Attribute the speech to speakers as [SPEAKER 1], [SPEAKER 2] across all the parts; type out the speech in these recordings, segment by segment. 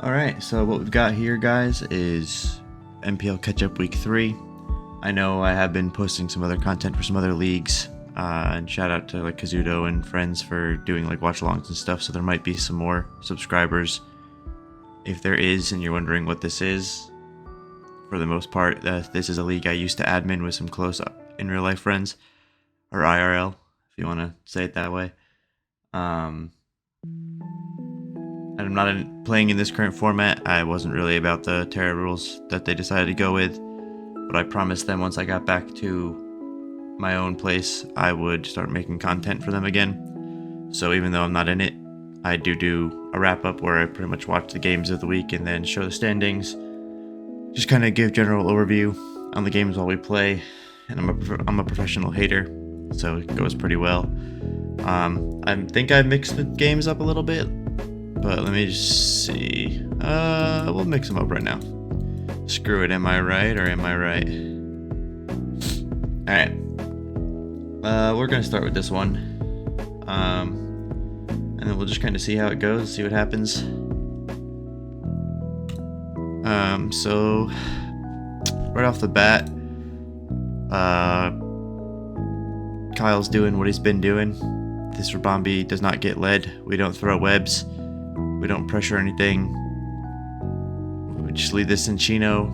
[SPEAKER 1] Alright, so what we've got here, guys, is MPL Catchup Week 3. I know I have been posting some other content for some other leagues, and shout out to like Kazuto and friends for doing like watch-alongs and stuff, so there might be some more subscribers. If there is, and you're wondering what this is, for the most part, this is a league I used to admin with some close in real life friends, or IRL, if you want to say it that way. I'm not playing in this current format. I wasn't really about the Terra rules that they decided to go with, but I promised them once I got back to my own place, I would start making content for them again. So even though I'm not in it, I do a wrap-up where I pretty much watch the games of the week and then show the standings. Just kind of give general overview on the games while we play, and I'm a professional hater, so it goes pretty well. I think I've mixed the games up a little bit, but let me just see. We'll mix them up right now. Screw it, am I right or am I right? Alright. We're gonna start with this one. And then we'll just kind of see how it goes, see what happens. So right off the bat, Kyle's doing what he's been doing. This Rabambi does not get led. We don't throw webs. We don't pressure anything. We just leave this in Chino.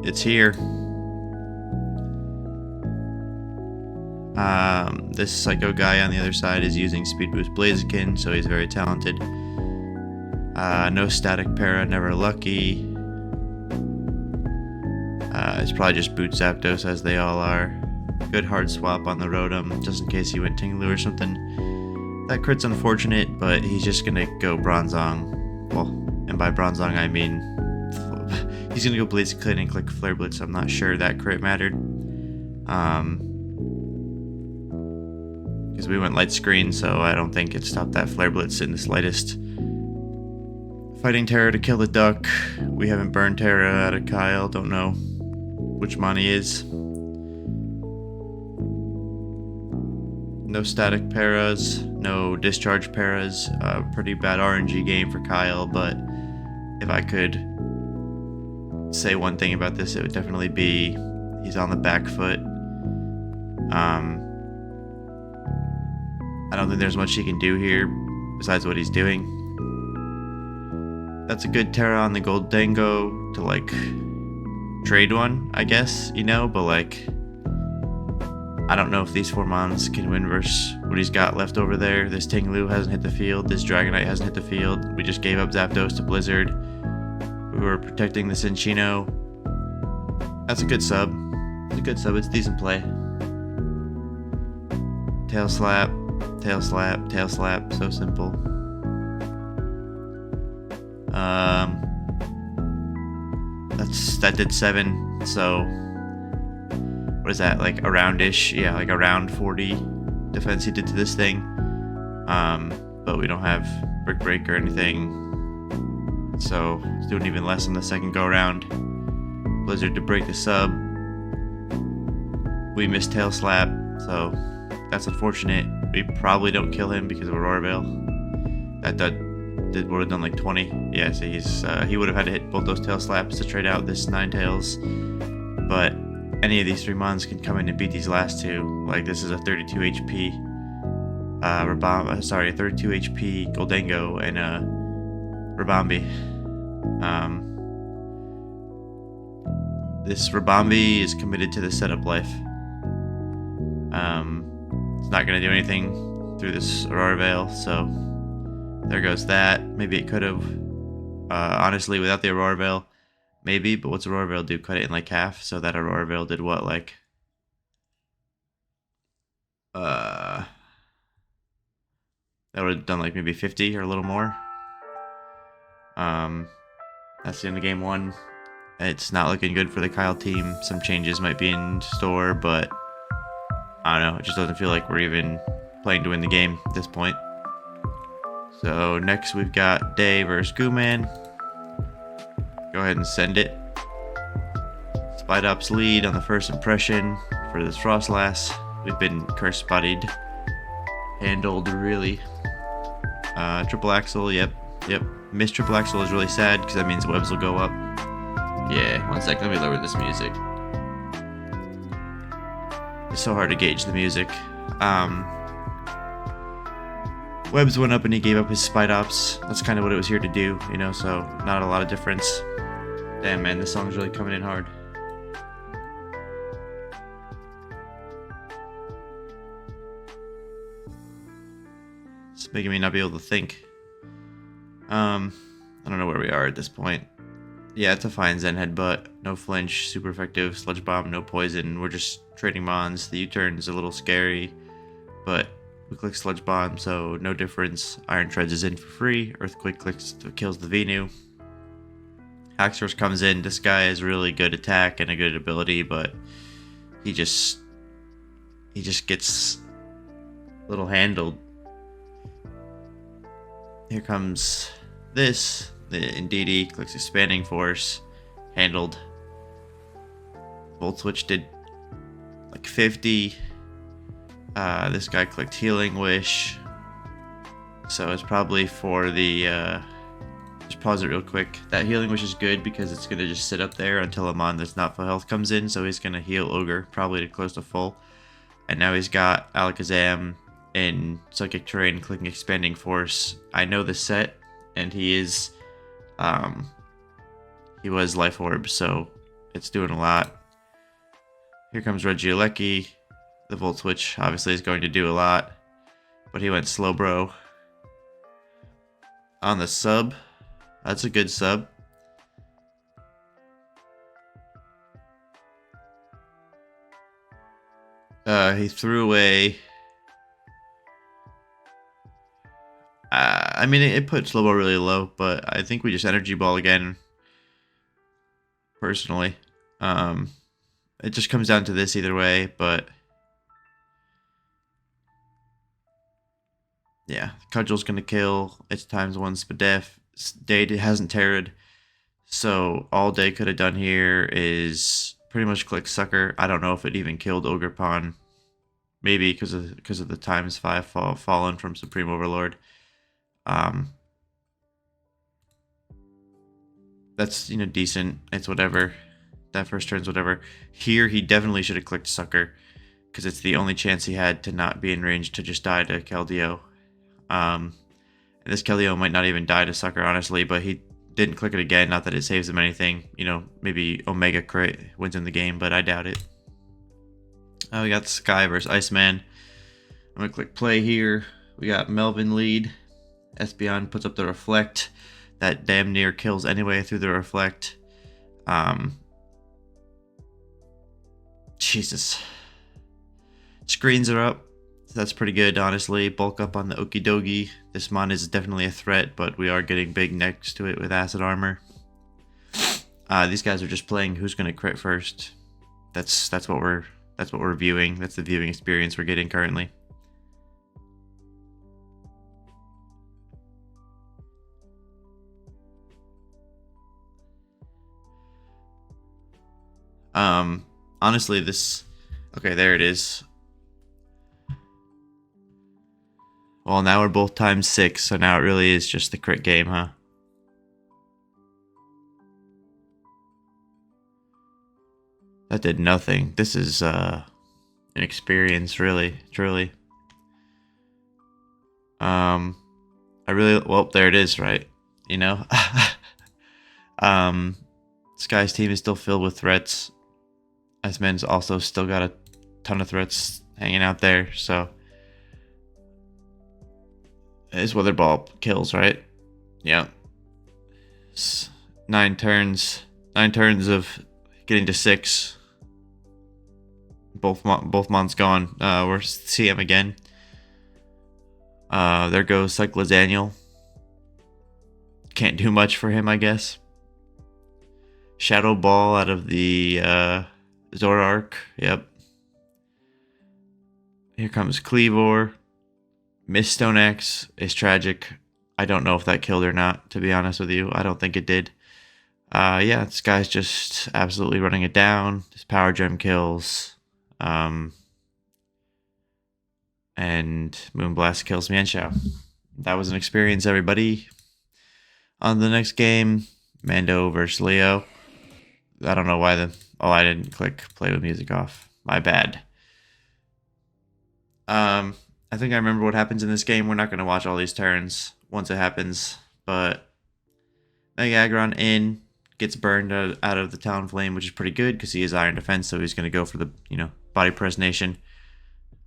[SPEAKER 1] It's here. This Psycho guy on the other side is using Speed Boost Blaziken, so he's very talented. No static para, never lucky. It's probably just boot Zapdos, as they all are. Good hard swap on the Rotom, just in case he went Tinglu or something. That crit's unfortunate, but he's just gonna go Bronzong. Well, and by Bronzong I mean he's gonna go Blaziken and click Flare Blitz. I'm not sure that crit mattered. Because we went Light Screen, so I don't think it stopped that Flare Blitz in the slightest. Fighting Terra to kill the duck. We haven't burned Terra out of Kyle. Don't know which mon he is. No static paras, no discharge paras. Pretty bad RNG game for Kyle, but if I could say one thing about this, it would definitely be he's on the back foot. I don't think there's much he can do here besides what he's doing. That's a good Terra on the Gold Dango to like trade one, I guess, you know, but like I don't know if these four mons can win versus what he's got left over there. This Tinglu hasn't hit the field, this Dragonite hasn't hit the field. We just gave up Zapdos to Blizzard. We were protecting the Cinchino. That's a good sub. It's a good sub, it's decent play. Tail slap, tail slap, tail slap, so simple. That did 7, so what is that, like around-ish? Yeah, like around 40 defense he did to this thing. But we don't have Brick Break or anything, so it's doing even less on the second go-around. Blizzard to break the sub. We missed Tail Slap, so that's unfortunate. We probably don't kill him because of Aurora Veil. That would have done like 20. Yeah, so he would have had to hit both those Tail Slaps to trade out this Ninetales. But any of these three mons can come in and beat these last two. Like this is a 32 HP a 32 HP Goldango and a Rabambi. This Rabambi is committed to the setup life. It's not gonna do anything through this Aurora Veil, so there goes that. Maybe it could have. Honestly, without the Aurora Veil, maybe, but what's Aurora Veil do? Cut it in like half, so that Aurora Veil did what, like that would have done like maybe 50 or a little more. That's the end of game 1. It's not looking good for the Kyle team. Some changes might be in store, but I don't know, it just doesn't feel like we're even playing to win the game at this point. So next we've got Day versus Gooman. Go ahead and send it. Spite Ops lead on the first impression for this Frostlass. We've been curse spotted. Handled really. Triple Axle, yep. Yep. Missed triple axel is really sad because that means webs will go up. Yeah, one sec, let me lower this music. It's so hard to gauge the music. Webs went up and he gave up his spite ops. That's kind of what it was here to do, you know, so not a lot of difference. Damn, man, this song's really coming in hard. It's making me not be able to think. I don't know where we are at this point. Yeah, it's a fine Zen Headbutt. No flinch, super effective. Sludge Bomb, no poison. We're just trading mons. The U-turn is a little scary, but we click Sludge Bomb, so no difference. Iron Treads is in for free. Earthquake kills the Venu. Haxorus comes in. This guy has really good attack and a good ability, but he just gets a little handled. Here comes this. The Indeedee clicks Expanding Force. Handled. Volt Switch did like 50. This guy clicked Healing Wish. So it's probably for the... just pause it real quick. That Healing Wish is good because it's going to just sit up there until a mon that's not full health comes in. So he's going to heal Ogre, probably to close to full. And now he's got Alakazam in Psychic Terrain clicking Expanding Force. I know the set, and he is... he was Life Orb, so it's doing a lot. Here comes Regieleki. The Volt Switch obviously is going to do a lot, but he went Slowbro. On the sub, that's a good sub. He threw away... I mean, it put Slowbro really low, but I think we just Energy Ball again, personally. It just comes down to this either way, but... yeah, Cudgel's going to kill. It's ×1 Spadef. Day hasn't terrored, so all Day could have done here is pretty much click Sucker. I don't know if it even killed Ogerpon. Maybe because of the ×5 fallen from Supreme Overlord. That's, you know, decent. It's whatever. That first turn's whatever. Here, he definitely should have clicked Sucker, because it's the only chance he had to not be in range to just die to Keldeo. And this Keldeo might not even die to Sucker, honestly, but he didn't click it again. Not that it saves him anything. You know, maybe Omega crit wins in the game, but I doubt it. We got Sky versus Iceman. I'm going to click play here. We got Melvin lead. Espeon puts up the Reflect. That damn near kills anyway through the Reflect. Jesus. Screens are up. So that's pretty good, honestly. Bulk up on the Okidogi. This mon is definitely a threat, but we are getting big next to it with Acid Armor. These guys are just playing who's going to crit first. That's what we're viewing. That's the viewing experience we're getting currently. Honestly, this... okay, there it is. Well, now we're both ×6, so now it really is just the crit game, huh? That did nothing. This is, an experience, really, truly. I really... well, there it is, right? You know? Sky's team is still filled with threats. Iceman's also still got a ton of threats hanging out there, so... his Weather Ball kills, right? Yeah. 9 turns. 9 turns of getting to 6. Both mons gone. We're CM again. There goes Cyclozaniel. Can't do much for him, I guess. Shadow Ball out of the Zoroark. Yep. Here comes Cleavor. Miststone X is tragic. I don't know if that killed or not, to be honest with you. I don't think it did. Yeah, this guy's just absolutely running it down. His Power Gem kills. And Moonblast kills Mienshao. That was an experience, everybody. On the next game, Mando versus Leo. I don't know why I didn't click play with music off. My bad. I think I remember what happens in this game. We're not going to watch all these turns once it happens, but Mega Aggron in gets burned out of the Talon Flame, which is pretty good because he is Iron Defense, so he's going to go for the, Body Press Nation.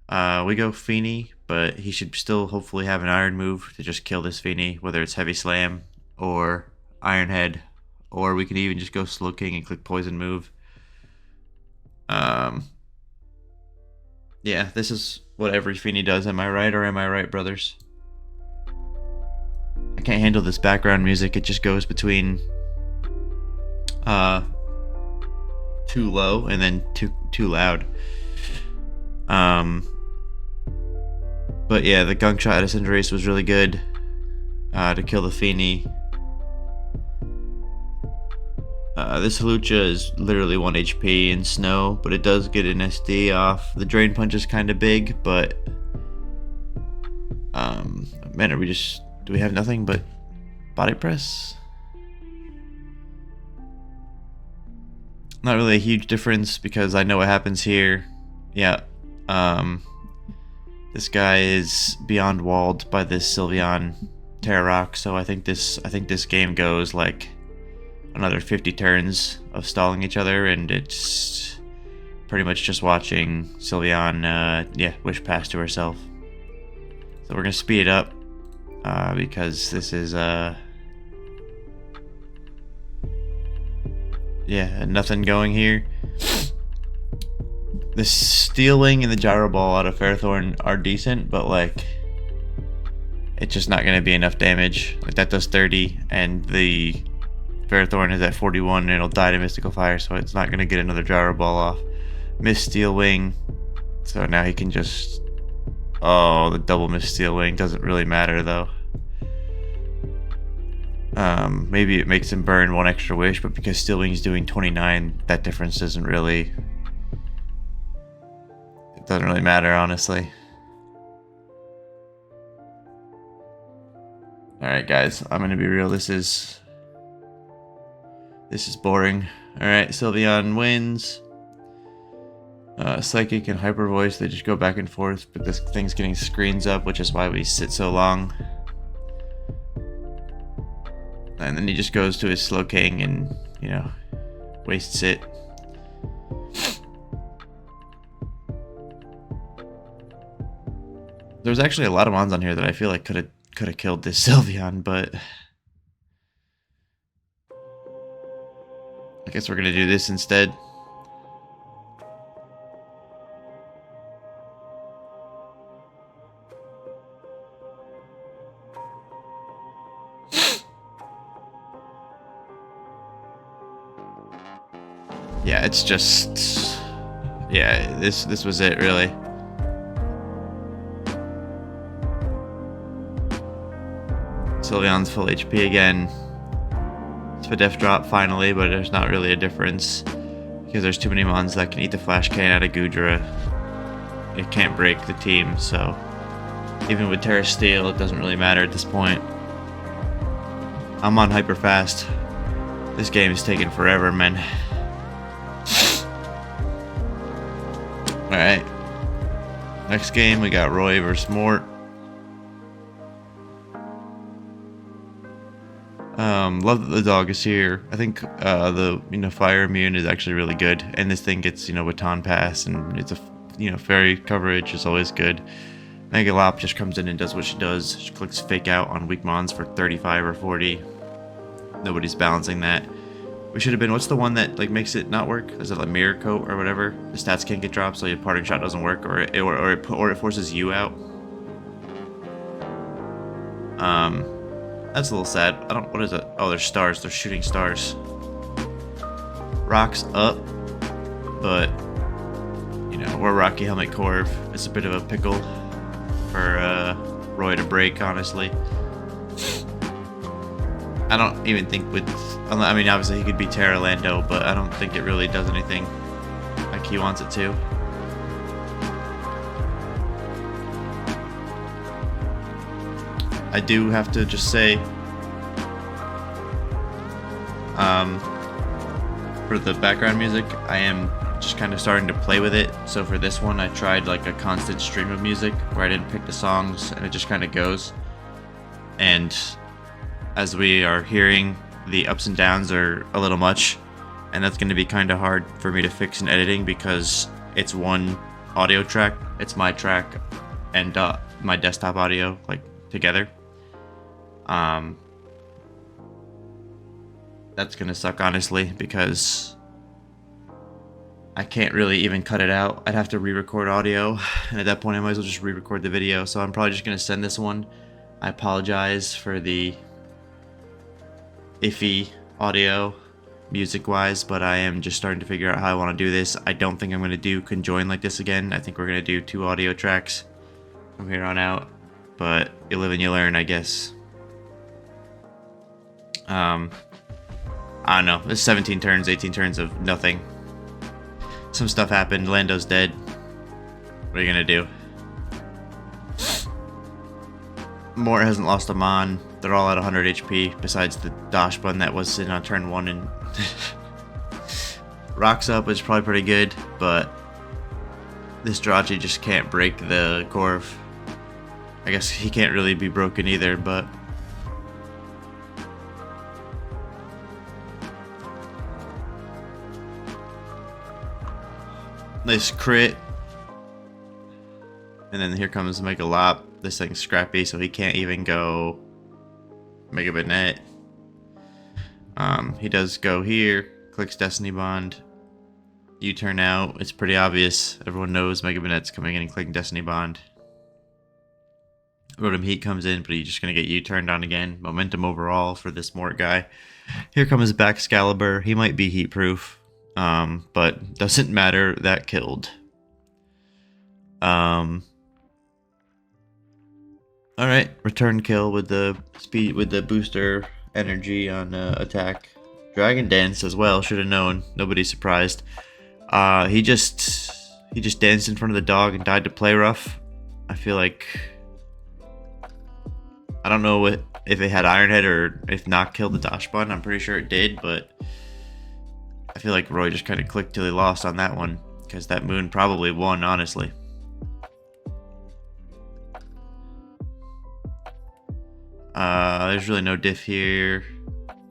[SPEAKER 1] We go Feeny, but he should still hopefully have an Iron move to just kill this Feeny, whether it's Heavy Slam or Iron Head, or we can even just go Slow King and click Poison move. Yeah, this is what every Feeny does. Am I right, or am I right, brothers? I can't handle this background music. It just goes between too low and then too loud. But yeah, the gunk shot at Cinderace was really good to kill the Feeny. This Hawlucha is literally 1 HP in snow, but it does get an SD off. The Drain Punch is kind of big, but man, do we have nothing but Body Press? Not really a huge difference because I know what happens here. Yeah, this guy is beyond walled by this Sylveon Terra Rock, so I think this game goes like another 50 turns of stalling each other, and it's pretty much just watching Sylveon wish pass to herself. So we're gonna speed it up because this is nothing going here. The Steel Wing and the Gyro Ball out of Ferrothorn are decent, but like it's just not gonna be enough damage. Like that does 30, and the Ferrothorn is at 41, and it'll die to Mystical Fire, so it's not gonna get another Gyro Ball off. Miss Steel Wing, so now he can just the double Miss Steel Wing doesn't really matter though. Maybe it makes him burn 1 extra wish, but because Steel Wing's doing 29, that difference doesn't really matter, honestly. Alright guys, I'm gonna be real, this is boring. Alright, Sylveon wins. Psychic and Hyper Voice, they just go back and forth, but this thing's getting screens up, which is why we sit so long. And then he just goes to his Slow King and, wastes it. There's actually a lot of mons on here that I feel like could have killed this Sylveon, but I guess we're gonna do this instead. Yeah, it's just this was it really. Sylveon's full HP again. Spadef drop finally, but there's not really a difference because there's too many mons that can eat the Flash Cannon out of Goodra. It can't break the team, so even with Terra Steel, it doesn't really matter at this point. I'm on hyper fast. This game is taking forever, man. Alright. Next game, we got Roy versus Mort. Love that the dog is here. I think the fire immune is actually really good, and this thing gets baton pass, and it's a fairy coverage is always good. Mega Lop just comes in and does what she does. She clicks Fake Out on weak mons for 35 or 40. Nobody's balancing that. We should have been. What's the one that makes it not work? Is it like Mirror Coat or whatever? The stats can't get dropped, so your Parting Shot doesn't work, or it forces you out. That's a little sad. What is it? Oh, there's stars. They're shooting stars. Rock's up, but we're Rocky Helmet Corv. It's a bit of a pickle for Roy to break, honestly. I don't even think I mean, obviously he could be Terra Lando, but I don't think it really does anything like he wants it to. I do have to just say, For the background music, I am just kind of starting to play with it. So for this one, I tried like a constant stream of music where I didn't pick the songs and it just kind of goes. And as we are hearing, the ups and downs are a little much, and that's going to be kind of hard for me to fix in editing because it's one audio track. It's my track and my desktop audio like together. That's gonna suck, honestly, because I can't really even cut it out. I'd have to re-record audio, and at that point I might as well just re-record the video. So I'm probably just gonna send this one. I apologize for the iffy audio music wise, but I am just starting to figure out how I want to do this. I don't think I'm going to do conjoin like this again. I think we're going to do 2 audio tracks from here on out, but you live and you learn, I guess. I don't know. There's 17 turns, 18 turns of nothing. Some stuff happened. Lando's dead. What are you going to do? Mort hasn't lost a Mon. They're all at 100 HP, besides the Dosh button that was in on turn 1. And Rocks Up is probably pretty good, but this Jirachi just can't break the Corv. I guess he can't really be broken either, but nice crit. And then here comes Mega Lop. This thing's scrappy, so he can't even go Mega Banet. He does go here, clicks Destiny Bond. U-turn out. It's pretty obvious. Everyone knows Mega Banet's coming in and clicking Destiny Bond. Rotom Heat comes in, but he's just going to get U-turned on again. Momentum overall for this Mort guy. Here comes Backkkkkkkkkkkkkk. He might be heat proof, but doesn't matter. That killed. Alright, return kill with the speed, with the booster energy on attack. Dragon Dance as well, should have known. Nobody's surprised. He just danced in front of the dog and died to play rough. I feel like, I don't know if it had Iron Head or if Knock killed the Dosh button. I'm pretty sure it did, but I feel like Roy just kind of clicked till he lost on that one, because that Moon probably won, honestly. There's really no diff here.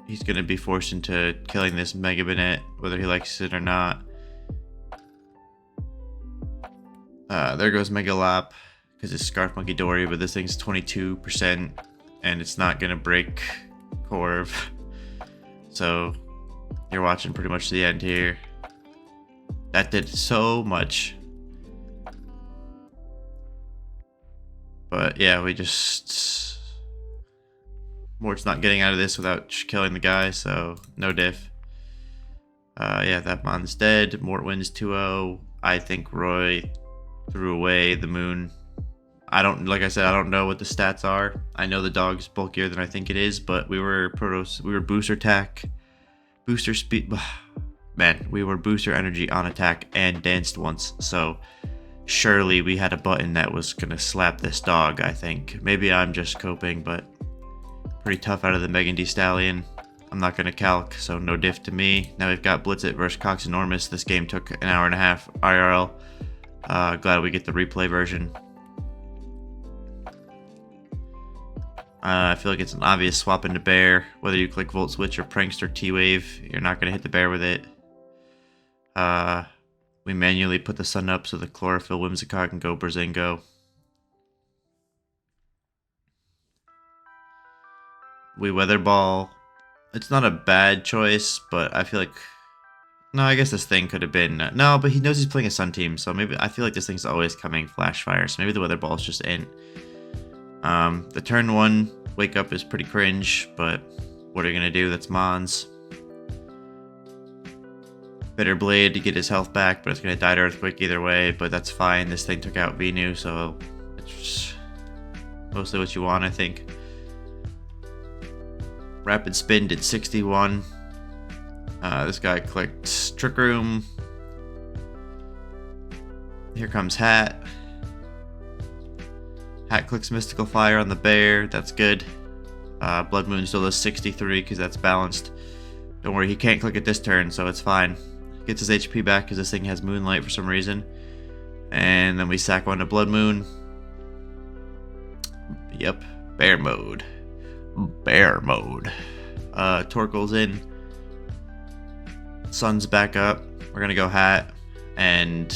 [SPEAKER 1] He's going to be forced into killing this Mega Banet, whether he likes it or not. There goes Mega Lop, because it's Scarf Monkey Dory, but this thing's 22%, and it's not going to break Corv. So, you're watching pretty much the end here. That did so much. But yeah, we just... Mort's not getting out of this without killing the guy, so no diff. Yeah, that Mon's dead. Mort wins 2-0. I think Roy threw away the Moon. Like I said, I don't know what the stats are. I know the dog's bulkier than I think it is, but we were booster attack, booster speed. Man, we were booster energy on attack and danced once, so surely we had a button that was gonna slap this dog, I think. Maybe I'm just coping, but pretty tough out of the Megan D Stallion. I'm not gonna calc, so no diff to me. Now we've got Blitzit versus Cox Enormous. This game took an hour and a half IRL. Glad we get the replay version. I feel like it's an obvious swap into Bear. Whether you click Volt Switch or Prankster T-Wave, you're not gonna hit the Bear with it. We manually put the sun up so the Chlorophyll Whimsicott can go Berzingo. We Weather Ball. It's not a bad choice, but I feel like... No, I guess this thing could have been... No, but he knows he's playing a Sun team, so maybe I feel like this thing's always coming Flash Fire, so maybe the Weather Ball's just in. The turn 1 Wake Up is pretty cringe, but what are you going to do? That's Mons. Bitter Blade to get his health back, but it's going to die to Earthquake either way, but that's fine. This thing took out Venu, so it's mostly what you want, I think. Rapid Spin did 61. This guy clicked Trick Room. Here comes Hat. Hat clicks Mystical Fire on the Bear. That's good. Blood Moon still does 63 because that's balanced. Don't worry, he can't click it this turn, so it's fine. Gets his HP back because this thing has Moonlight for some reason. And then we sack one to Blood Moon. Yep, bear mode. Bear mode. Torkoal's in. Sun's back up. We're gonna go Hat and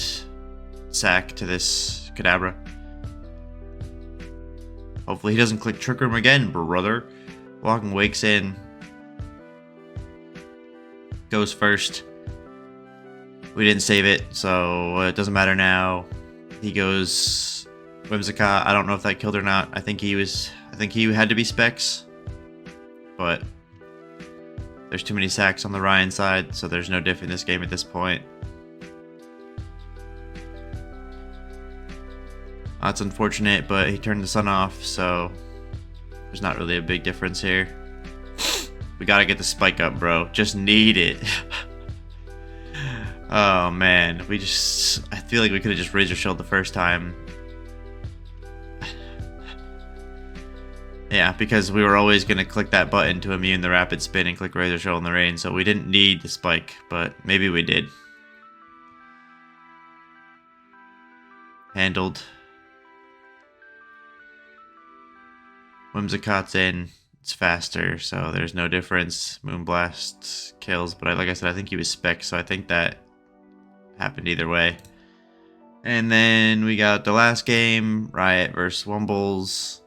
[SPEAKER 1] sack to this Kadabra. Hopefully he doesn't click Trick Room again, brother. Walking Wake's in. Goes first. We didn't save it, so it doesn't matter now. He goes Whimsicott. I don't know if that killed or not. I think he had to be Specs. But there's too many sacks on the Ryan side, so there's no diff in this game at this point. That's unfortunate, but he turned the sun off, so there's not really a big difference here. We gotta get the spike up, bro. Just need it. Oh man, I feel like we could have just Razor Shield the first time. Yeah, because we were always gonna click that button to immune the rapid spin and click Razor Shield in the rain, so we didn't need the spike, but maybe we did. Handled. Whimsicott's in. It's faster, so there's no difference. Moonblast kills, but like I said, I think he was Spec, so I think that happened either way. And then we got the last game, Riot versus Wumbles.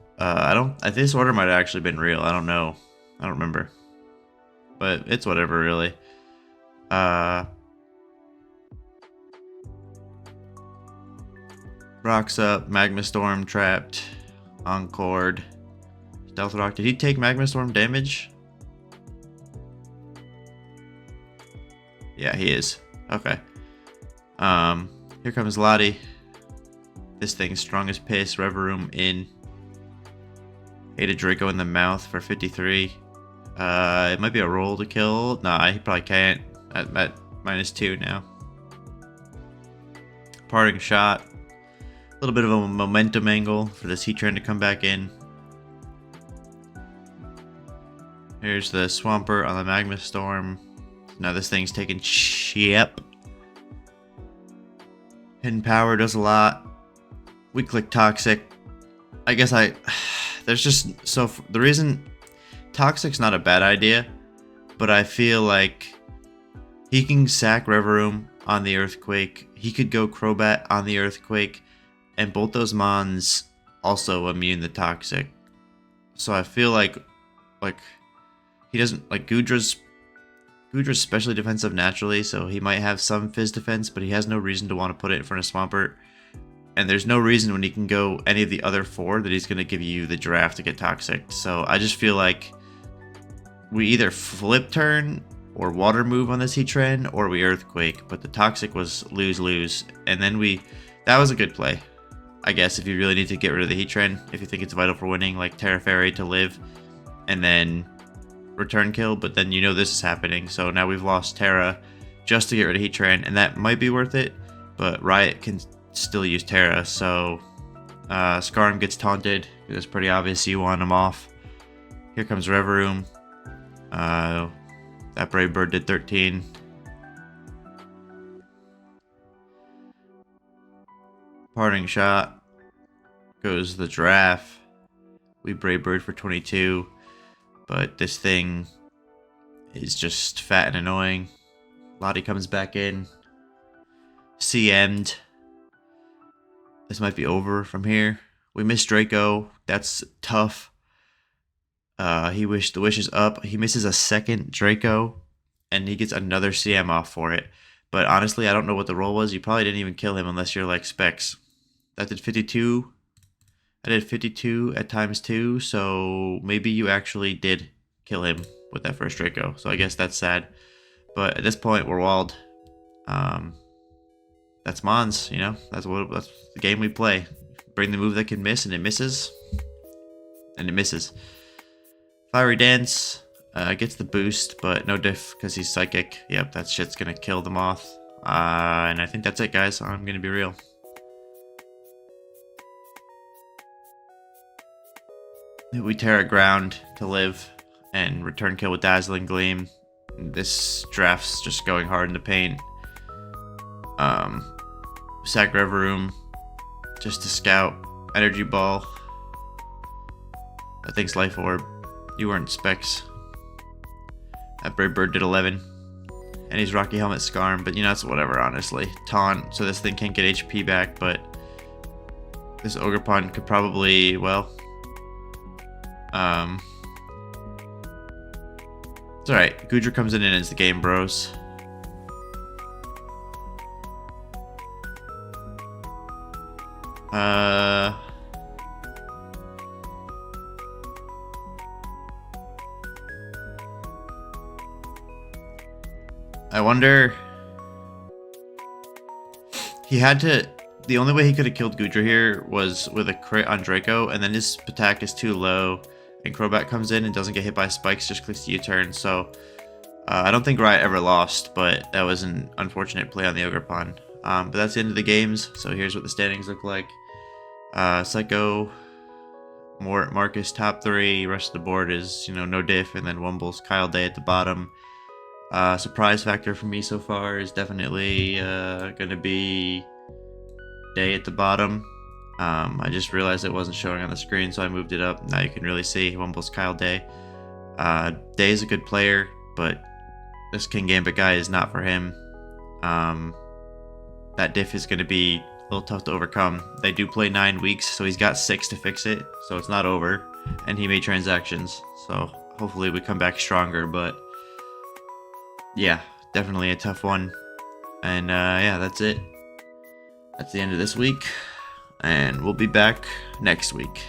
[SPEAKER 1] This order might have actually been real. I don't know. I don't remember. But it's whatever, really. Rocks up, Magma Storm trapped, Encored. Stealth Rock. Did he take Magma Storm damage? Yeah, he is. Okay. Here comes Lottie. This thing's strong as piss. Reverum in. Ate a Draco in the mouth for 53. It might be a roll to kill. Nah, he probably can't. At -2 now. Parting shot. A little bit of a momentum angle for this Heatran to come back in. Here's the Swampert on the Magma Storm. Now this thing's taking chip. Hidden Power does a lot. We click Toxic. I guess there's just, so the reason Toxic's not a bad idea, but I feel like he can sack Reverum on the Earthquake. He could go Crobat on the Earthquake, and both those mons also immune the Toxic. So I feel like he doesn't, like, Goodra's especially defensive naturally, so he might have some Fizz defense, but he has no reason to want to put it in front of Swampert. And there's no reason when he can go any of the other 4 that he's going to give you the Giraffe to get Toxic. So I just feel like we either flip turn or water move on this Heatran, or we Earthquake, but the Toxic was lose-lose. And then that was a good play, I guess, if you really need to get rid of the Heatran, if you think it's vital for winning, like Terra Fairy to live, and then return kill, but then you know this is happening, so now we've lost Terra just to get rid of Heatran, and that might be worth it, but Riot can still use Terra, so Skarm gets taunted. It's pretty obvious you want him off. Here comes Reverum. That Brave Bird did 13. Parting shot goes the Giraffe. We Brave Bird for 22. But this thing is just fat and annoying. Lottie comes back in. CM'd. This might be over from here. We missed Draco. That's tough. The wish is up. He misses a second Draco, and he gets another CM off for it. But honestly, I don't know what the roll was. You probably didn't even kill him unless you're like Specs. That did 52. I did 52 at ×2, so maybe you actually did kill him with that first Draco. So I guess that's sad. But at this point, we're walled. That's Mons, you know? That's the game we play. Bring the move that can miss, and it misses. And it misses. Fiery Dance gets the boost, but no diff because he's Psychic. Yep, that shit's gonna kill the Moth. And I think that's it, guys. I'm gonna be real. We Terra Ground to live and return kill with Dazzling Gleam. This draft's just going hard in the paint. Sack Rev Room just to scout. Energy Ball. That thing's Life Orb. You weren't Specs. That Brave Bird did 11. And he's Rocky Helmet Scarm, but you know, it's whatever, honestly. Taunt, so this thing can't get HP back, but this Ogerpon could probably, well, it's alright. Goodra comes in and ends the game, bros. I wonder. He had to. The only way he could have killed Goodra here was with a crit on Draco, and then his attack is too low, and Crobat comes in and doesn't get hit by spikes, just clicks the U-turn. So I don't think Riot ever lost, but that was an unfortunate play on the Ogerpon. But that's the end of the games. So here's what the standings look like. Psycho, Marcus top 3. Rest of the board is, you know, no diff, and then Wumble's Kyle Day at the bottom. Surprise factor for me so far is definitely gonna be Day at the bottom. I just realized it wasn't showing on the screen, so I moved it up. Now you can really see Wumble's Kyle Day. Day is a good player, but this King Gambit guy is not for him. That diff is going to be a little tough to overcome. They do play 9 weeks, so he's got 6 to fix it, so it's not over. And he made transactions, so hopefully we come back stronger, but yeah, definitely a tough one. And yeah, that's it. That's the end of this week, and we'll be back next week.